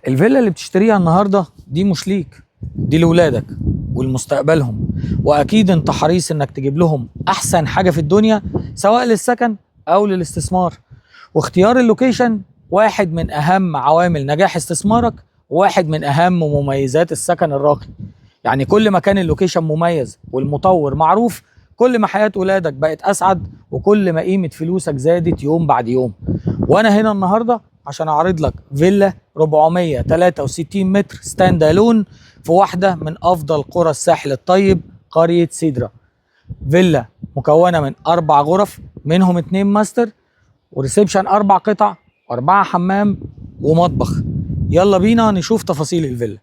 الفيلا اللي بتشتريها النهارده دي مش ليك، دي لولادك ولمستقبلهم، واكيد انت حريص انك تجيب لهم احسن حاجه في الدنيا سواء للسكن او للاستثمار. واختيار اللوكيشن واحد من اهم عوامل نجاح استثمارك، وواحد من اهم مميزات السكن الراقي. يعني كل ما كان اللوكيشن مميز والمطور معروف، كل ما حياة ولادك بقت اسعد، وكل ما قيمة فلوسك زادت يوم بعد يوم. وانا هنا النهارده عشان اعرض لك فيلا 463 متر ستاند الون في واحدة من افضل قرى الساحل الطيب، قرية سيدرا. فيلا مكونة من 4 غرف، منهم 2 ماستر، وريسبشن 4 قطع، 4 حمام ومطبخ. يلا بينا نشوف تفاصيل الفيلا.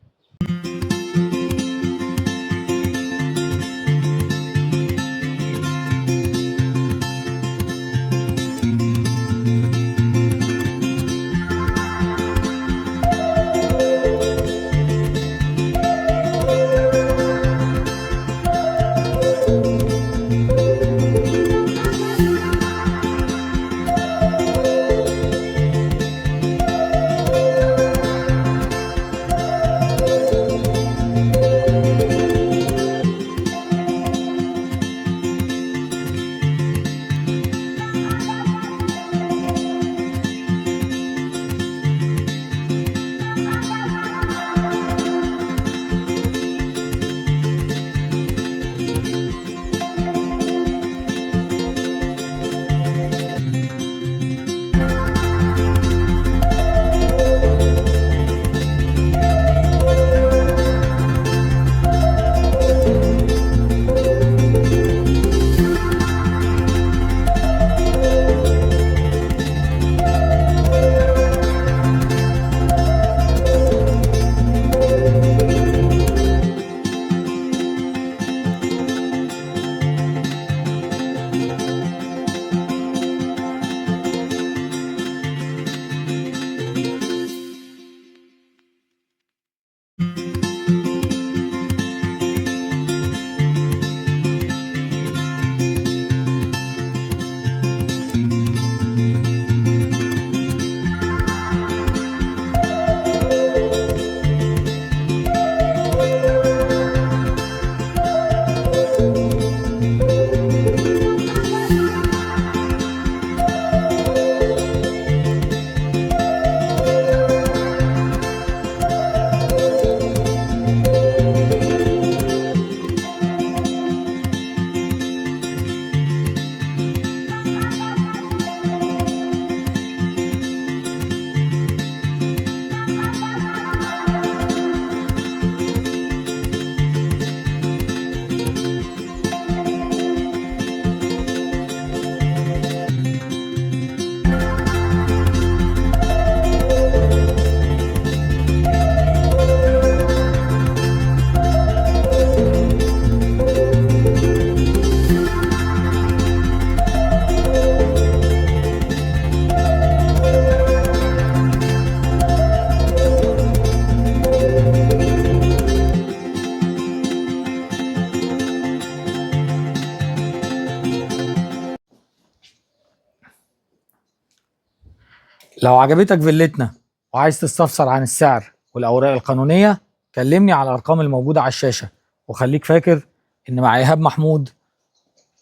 لو عجبتك فيلتنا وعايز تستفسر عن السعر والأوراق القانونية، كلمني على الأرقام الموجودة على الشاشة. وخليك فاكر إن مع إيهاب محمود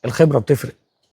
الخبرة بتفرق.